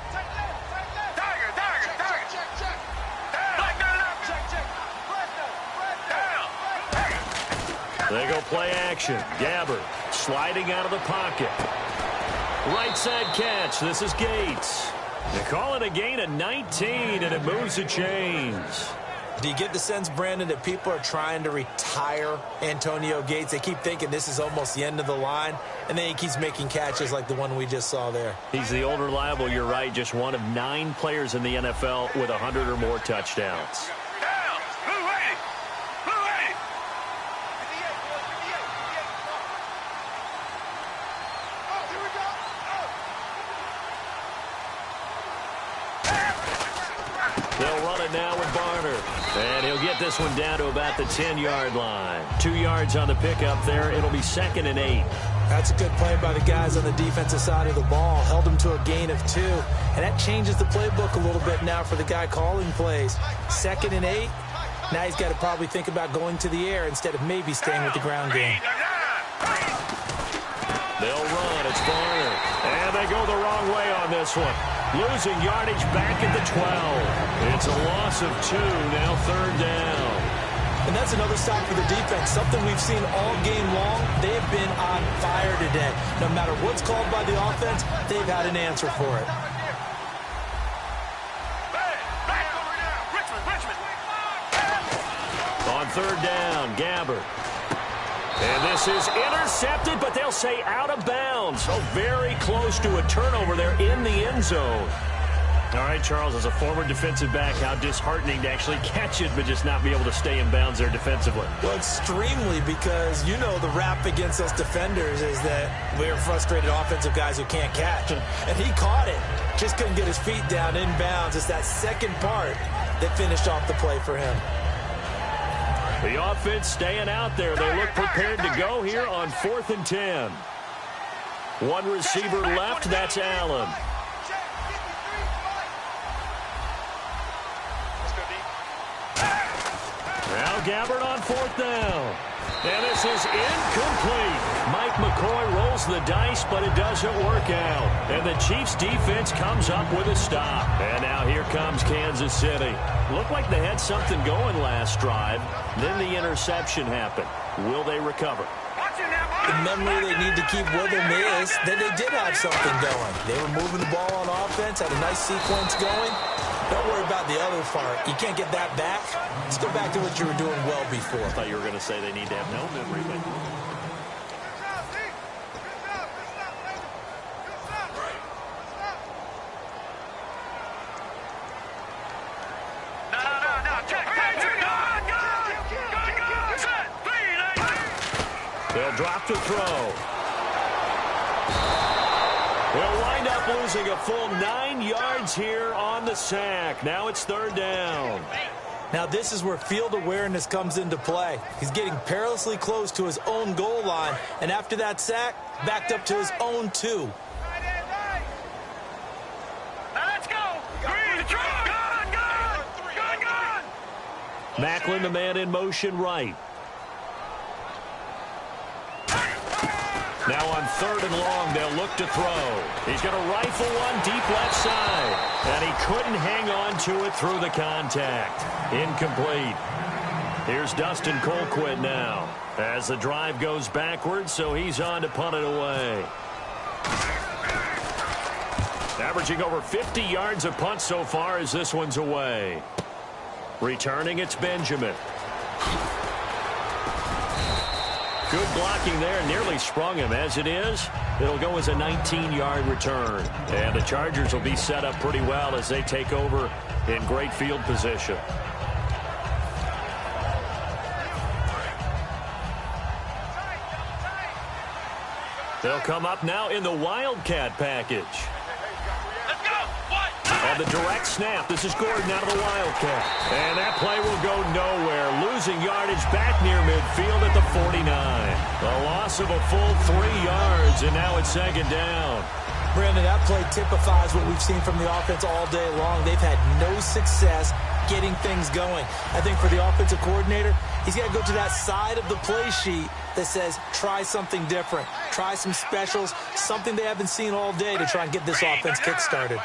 They go play action. Gabbert sliding out of the pocket. Right side catch. This is Gates. They call it a gain of 19, and it moves the chains. Do you get the sense, Brandon, that people are trying to retire Antonio Gates? They keep thinking this is almost the end of the line, and then he keeps making catches like the one we just saw there. He's the old reliable, you're right, just one of 9 players in the NFL with 100 or more touchdowns. They'll run it now with Barner. And he'll get this one down to about the 10-yard line. 2 yards on the pickup there. It'll be 2nd and 8. That's a good play by the guys on the defensive side of the ball. Held them to a gain of 2. And that changes the playbook a little bit now for the guy calling plays. 2nd and 8. Now he's got to probably think about going to the air instead of maybe staying with the ground game. They'll run. It's Barner. And they go the wrong way on this one. Losing yardage back at the 12. It's a loss of 2, now 3rd down. And that's another stop for the defense, something we've seen all game long. They have been on fire today. No matter what's called by the offense, they've had an answer for it. On 3rd down, Gabbert. And this is intercepted, but they'll say out of bounds. So very close to a turnover there in the end zone. All right, Charles, as a former defensive back, how disheartening to actually catch it, but just not be able to stay in bounds there defensively. Well, extremely, because you know the rap against us defenders is that we're frustrated offensive guys who can't catch. And he caught it. Just couldn't get his feet down in bounds. It's that second part that finished off the play for him. The offense staying out there. They look prepared to go here on 4th and 10. One receiver left. That's Allen. Now Gabbert on 4th down. And this is incomplete. Mike McCoy rolls the dice, but it doesn't work out. And the Chiefs defense comes up with a stop. And now here comes Kansas City. Looked like they had something going last drive. Then the interception happened. Will they recover? The memory they need to keep with them is that they did have something going. They were moving the ball on offense, had a nice sequence going. Don't worry about the other part. You can't get that back. Let's go back to what you were doing well before. I thought you were going to say they need to have no memory, but... They'll drop to throw. They'll wind up losing a full 9 yards here on the sack. Now it's 3rd down. Now this is where field awareness comes into play. He's getting perilously close to his own goal line, and after that sack, backed up to his own 2. Macklin, the man in motion right. Now on 3rd and long, they'll look to throw. He's going to rifle one deep left side. And he couldn't hang on to it through the contact. Incomplete. Here's Dustin Colquitt now. As the drive goes backwards, so he's on to punt it away. Averaging over 50 yards a punt so far as this one's away. Returning, it's Benjamin. Good blocking there, nearly sprung him. As it is, it'll go as a 19-yard return. And the Chargers will be set up pretty well as they take over in great field position. They'll come up now in the Wildcat package. And the direct snap. This is Gordon out of the Wildcat. And that play will go nowhere. Losing yardage back near midfield at the 49. A loss of a full 3 yards, and now it's 2nd down. Brandon, that play typifies what we've seen from the offense all day long. They've had no success getting things going. I think for the offensive coordinator, he's got to go to that side of the play sheet that says, try something different. Try some specials, something they haven't seen all day to try and get this offense kick-started.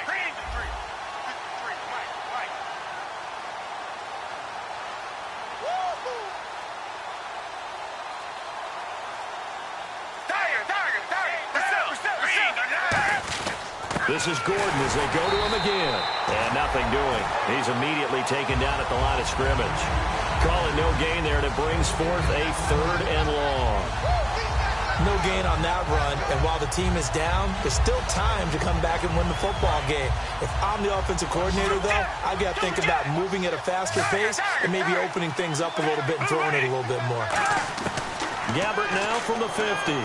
This is Gordon as they go to him again. And nothing doing. He's immediately taken down at the line of scrimmage. Calling no gain there, and it brings forth a 3rd and long. No gain on that run, and while the team is down, there's still time to come back and win the football game. If I'm the offensive coordinator, though, I've got to think about moving at a faster pace and maybe opening things up a little bit and throwing it a little bit more. Gabbert now from the 50.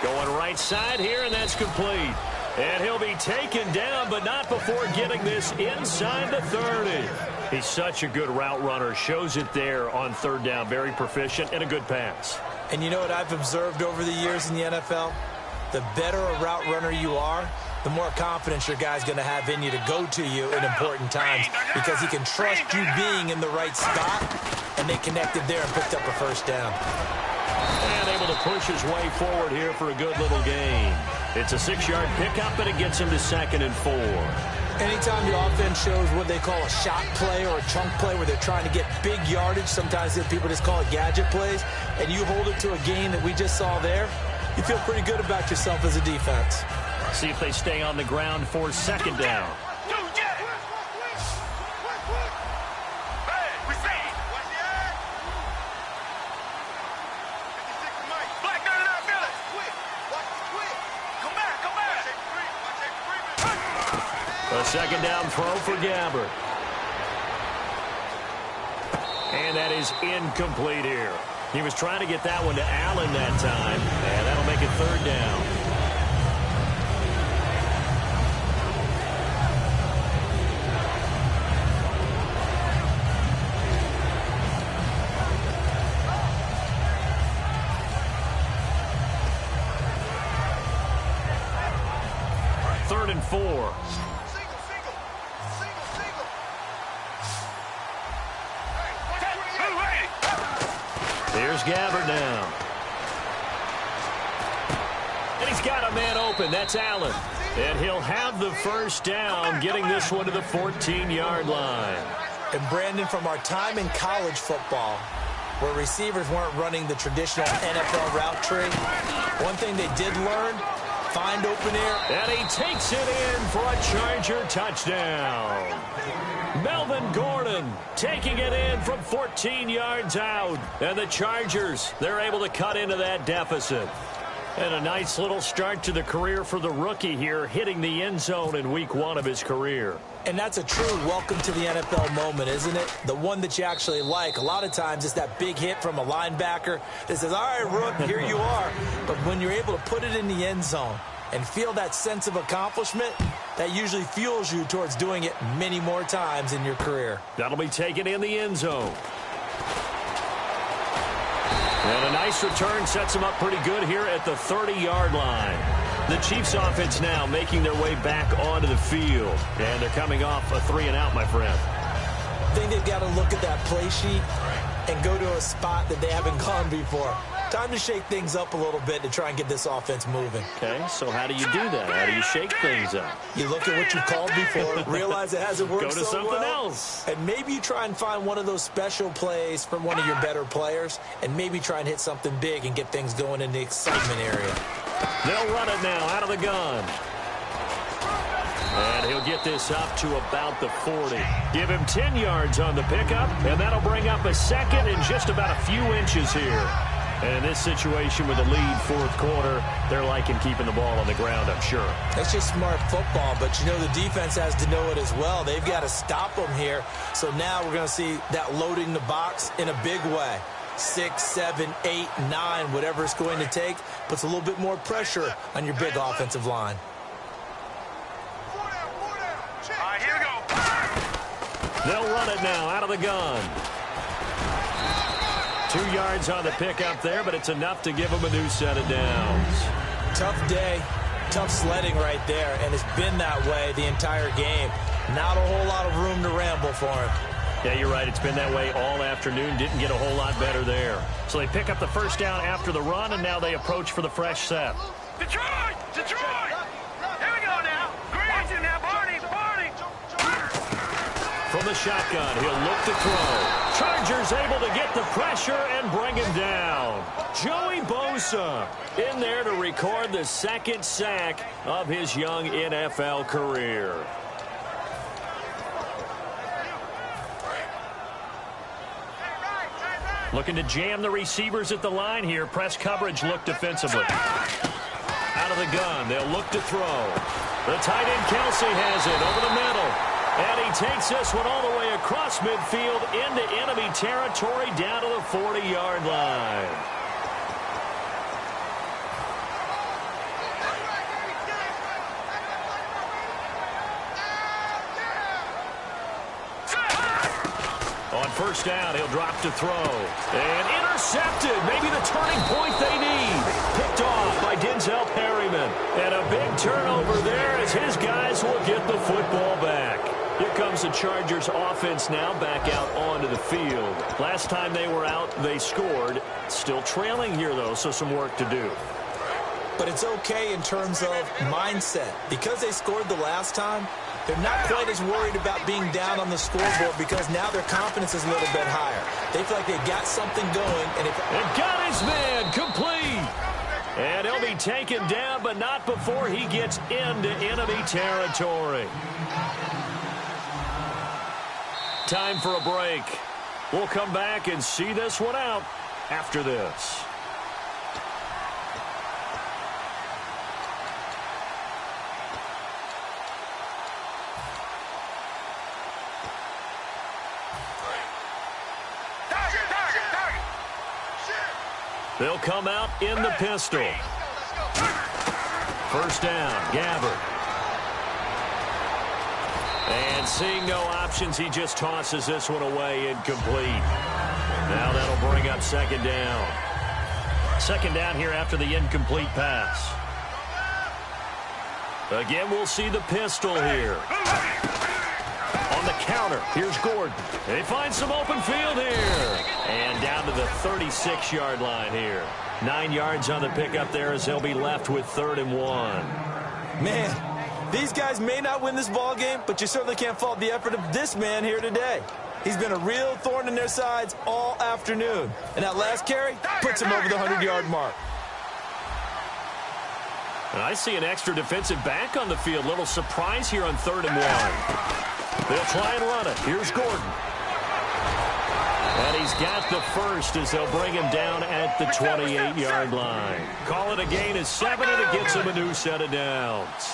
Going right side here, and that's complete. And he'll be taken down, but not before getting this inside the 30. He's such a good route runner. Shows it there on 3rd down. Very proficient and a good pass. And you know what I've observed over the years in the NFL? The better a route runner you are, the more confidence your guy's going to have in you to go to you in important times because he can trust you being in the right spot, and they connected there and picked up a 1st down. And able to push his way forward here for a good little gain. It's a 6-yard pickup, and it gets him to 2nd and 4. Anytime the offense shows what they call a shot play or a chunk play where they're trying to get big yardage, sometimes people just call it gadget plays, and you hold it to a gain that we just saw there, you feel pretty good about yourself as a defense. See if they stay on the ground for 2nd down. A 2nd down throw for Gabbert. And that is incomplete here. He was trying to get that one to Allen that time, and that'll make it 3rd down. Third and 4. Here's Gabbert now. And he's got a man open. That's Allen. And he'll have the 1st down, getting this one to the 14-yard line. And Brandon, from our time in college football, where receivers weren't running the traditional NFL route tree. One thing they did learn, find open air. And he takes it in for a Charger touchdown. Melvin Gordon taking it in from 14 yards out. And the Chargers, they're able to cut into that deficit. And a nice little start to the career for the rookie here, hitting the end zone in week 1 of his career. And that's a true welcome to the NFL moment, isn't it? The one that you actually like. A lot of times it's that big hit from a linebacker that says, all right, Rook, here you are. But when you're able to put it in the end zone and feel that sense of accomplishment, that usually fuels you towards doing it many more times in your career. That'll be taken in the end zone. And a nice return sets them up pretty good here at the 30-yard line. The Chiefs offense now making their way back onto the field. And they're coming off a 3-and-out, my friend. I think they've got to look at that play sheet and go to a spot that they haven't gone before. Time to shake things up a little bit to try and get this offense moving. Okay, so how do you do that? How do you shake things up? You look at what you called before, realize it hasn't worked so well. Go to something else. And maybe you try and find one of those special plays from one of your better players, and maybe try and hit something big and get things going in the excitement area. They'll run it now out of the gun. And he'll get this up to about the 40. Give him 10 yards on the pickup, and that'll bring up a second and just about a few inches here. And in this situation with a lead fourth quarter, they're liking keeping the ball on the ground, I'm sure. That's just smart football, but you know the defense has to know it as well. They've got to stop them here. So now we're going to see that loading the box in a big way. 6, 7, 8, 9, whatever it's going to take, puts a little bit more pressure on your big offensive line. All right, here we go. They'll run it now out of the gun. 2 yards on the pickup there, but it's enough to give them a new set of downs. Tough day, tough sledding right there, and it's been that way the entire game. Not a whole lot of room to ramble for him. Yeah, you're right. It's been that way all afternoon. Didn't get a whole lot better there. So they pick up the first down after the run, and now they approach for the fresh set. Detroit! Detroit! Here we go now. Green now, Barney. From the shotgun, he'll look to throw. Chargers able to get the pressure and bring him down. Joey Bosa in there to record the second sack of his young NFL career. Looking to jam the receivers at the line here. Press coverage look defensively. Out of the gun, they'll look to throw. The tight end Kelsey has it over the middle. And he takes this one all the way across midfield into enemy territory down to the 40-yard line. On first down, he'll drop to throw. And intercepted. Maybe the turning point they need. Picked off by Denzel Perryman. And a big turnover there as his guys will get the football back. Here comes the Chargers offense now back out onto the field. Last time they were out, they scored. Still trailing here, though, so some work to do. But it's okay in terms of mindset. Because they scored the last time, they're not quite as worried about being down on the scoreboard because now their confidence is a little bit higher. They feel like they've got something going. And got his man complete. And he'll be taken down, but not before he gets into enemy territory. Time for a break. We'll come back and see this one out after this. They'll come out in the pistol. First down, Gabbert. And seeing no options, he just tosses this one away incomplete. Now that'll bring up second down. Second down here after the incomplete pass. Again, we'll see the pistol here. On the counter, here's Gordon. They find some open field here. And down to the 36-yard line here. 9 yards on the pickup there as they'll be left with 3rd and 1. Man, these guys may not win this ball game, but you certainly can't fault the effort of this man here today. He's been a real thorn in their sides all afternoon. And that last carry puts him over the 100-yard mark. And I see an extra defensive back on the field. Little surprise here on 3rd and 1. They'll try and run it. Here's Gordon. And he's got the first as they'll bring him down at the 28-yard line. Call it a gain of 7, and it gets him a new set of downs.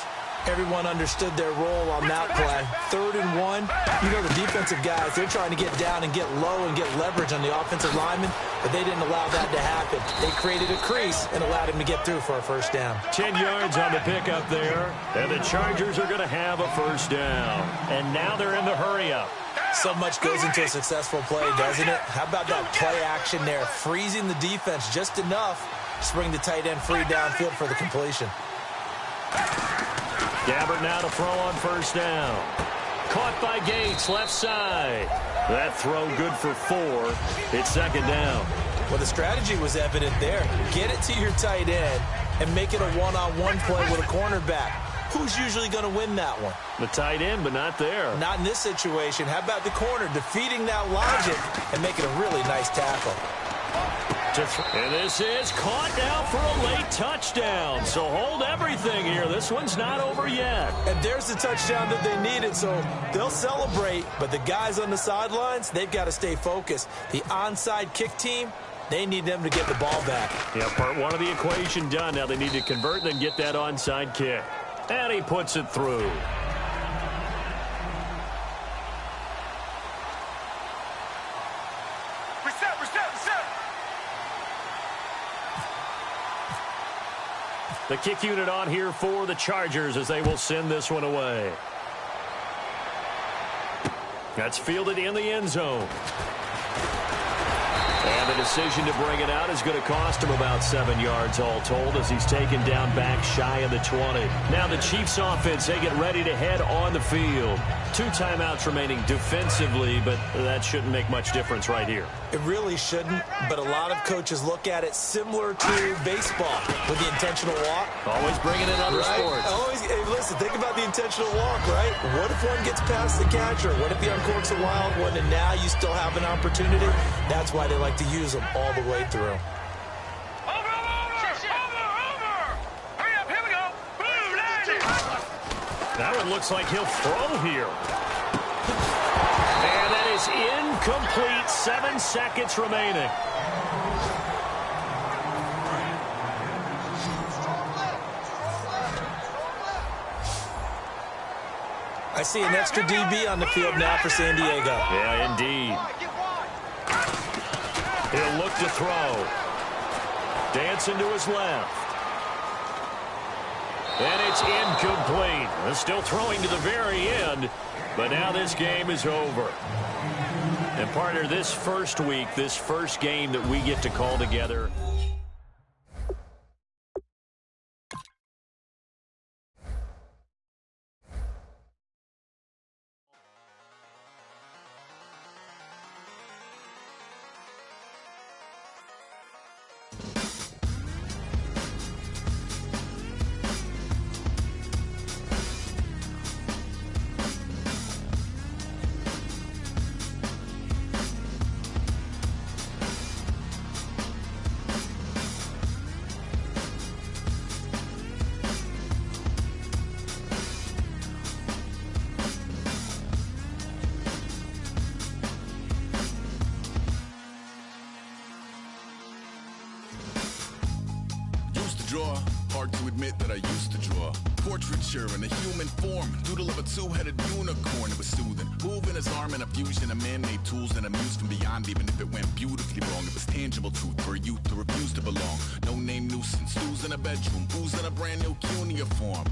Everyone understood their role on that play. 3rd and 1, you know the defensive guys, they're trying to get down and get low and get leverage on the offensive lineman, but they didn't allow that to happen. They created a crease and allowed him to get through for a first down. 10 yards on the pickup there, and the Chargers are going to have a first down. And now they're in the hurry-up. So much goes into a successful play, doesn't it? How about that play action there, freezing the defense just enough to bring the tight end free downfield for the completion. Gabbert now to throw on first down. Caught by Gates, left side. That throw good for 4. It's 2nd down. Well, the strategy was evident there. Get it to your tight end and make it a one-on-one play with a cornerback. Who's usually going to win that one? The tight end, but not there. Not in this situation. How about the corner defeating that logic and making a really nice tackle? And this is caught now for a late touchdown. So hold everything here. This one's not over yet. And there's the touchdown that they needed, so they'll celebrate. But the guys on the sidelines, they've got to stay focused. The onside kick team, they need them to get the ball back. Yeah, part 1 of the equation done. Now they need to convert and then get that onside kick. And he puts it through. The kick unit on here for the Chargers as they will send this one away. That's fielded in the end zone. And the decision to bring it out is going to cost him about 7 yards all told as he's taken down back shy of the 20. Now the Chiefs offense, they get ready to head on the field. 2 timeouts remaining defensively, but that shouldn't make much difference right here. It really shouldn't, but a lot of coaches look at it similar to baseball with the intentional walk. Always bringing in other sports. Hey, listen, think about the intentional walk, right? What if one gets past the catcher? What if he uncorks a wild one and now you still have an opportunity? That's why they like to use them all the way through. That one looks like he'll throw here. And that is incomplete. 7 seconds remaining. I see an extra DB on the field now for San Diego. Yeah, indeed. He'll look to throw. Dancing to his left. And it's incomplete. Still throwing to the very end, but now this game is over. And partner, this first week, this first game that we get to call together, draw. Hard to admit that I used to draw. Portraiture in a human form. Doodle of a two-headed unicorn. It was soothing. Moving his arm in a fusion of man-made tools and a muse from beyond. Even if it went beautifully wrong, it was tangible truth for a youth to refuse to belong. No-name nuisance. Stews in a bedroom. Booze in a brand new cuneiform.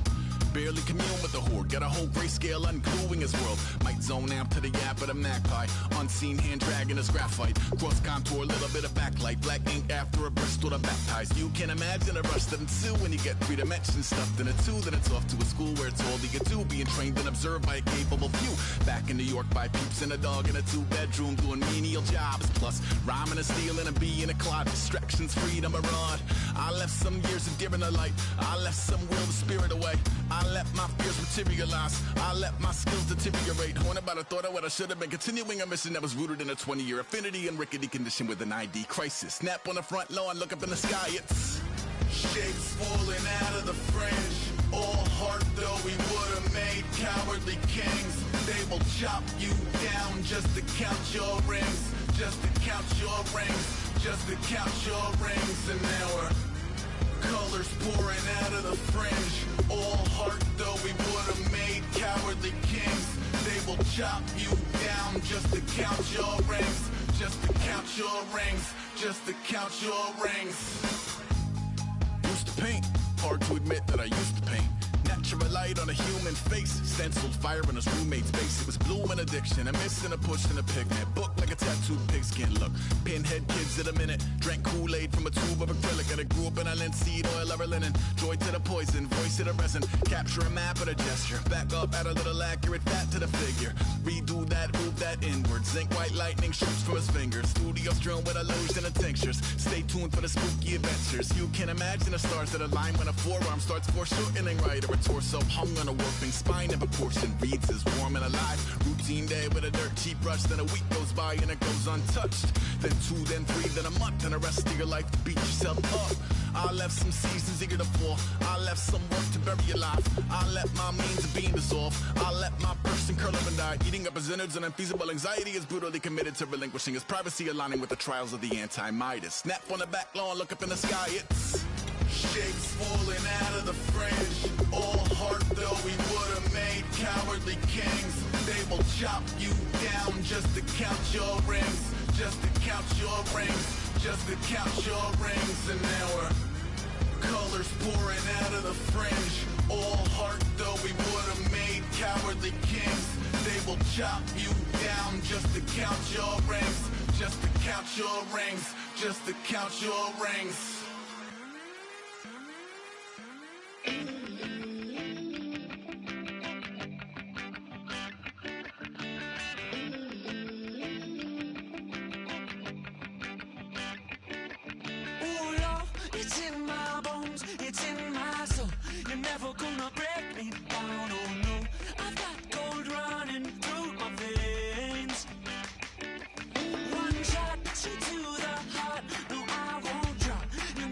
Barely commune with the horde. Got a whole grayscale ungluing his world. Might zone amp to the yap of the magpie. Unseen hand dragging his graphite. Cross contour, little bit of backlight. Black ink after or a Bristol to baptize. You can imagine a rush that ensue when you get 3 dimensions stuffed in a 2. Then it's off to a school where it's all you can do, being trained and observed by a capable few. Back in New York by peeps and a dog in a 2-bedroom doing menial jobs. Plus rhyming and stealing and being a clod. Distractions, freedom, a rod. I left some years of deer in the light. I left some will the spirit away. I let my fears materialize. I let my skills deteriorate. Horn about a thought of what I should have been. Continuing a mission that was rooted in a 20-year affinity and rickety condition with an ID crisis. Snap on the front lawn, look up in the sky. It's shapes falling out of the fringe. All heart though we would have made cowardly kings. They will chop you down just to count your rings. Just to count your rings. Just to count your rings. And now we're colors pouring out of the fringe. All heart though we would have made cowardly kings. They will chop you down just to count your rings. Just to count your rings. Just to count your rings. Used to paint. Hard to admit that I used to paint. Natural light on a human face. Stenciled fire in his roommate's face. It was bloom and addiction. A miss and a push and a pigment. Book like a tattooed pigskin look. Pinhead kids in a minute. Drank Kool-Aid from a tube of acrylic. And I grew up in a linseed oil or linen. Joy to the poison. Voice to the resin. Capture a map of a gesture. Back up, add a little accurate fat to the figure. Redo that, move that inward. Zinc white lightning shoots from his fingers. Studio strewn with illusion and tinctures. Stay tuned for the spooky adventures. You can imagine the stars that align when a forearm starts foreshortening right, or a torso hung on a warping spine in proportion. Reads as warm and alive. Routine day with a dirt cheap brush. Then a week goes by and it goes untouched. Then 2, then 3, then a month, and the rest of your life to beat yourself up. I left some seasons eager to fall. I left some work to bury your life. I let my means of being dissolve. I let my person curl up and die. Eating up his innards and unfeasible anxiety is brutally committed to relinquishing his privacy, aligning with the trials of the anti-Midas. Snap on the back lawn, look up in the sky. It's shapes falling out of the fringe. All heart though we would have made cowardly kings. They will chop you down just to count your rings. Just to count your rings. Just to count your rings. And now we're colors pouring out of the fringe. All heart though we would have made cowardly kings. They will chop you down just to count your rings. Just to count your rings. Just to count your rings. It's in my bones, it's in my soul. You're never gonna break me down, oh no. I've got gold running through my veins. One shot, straight to the heart. No, I won't drop. You're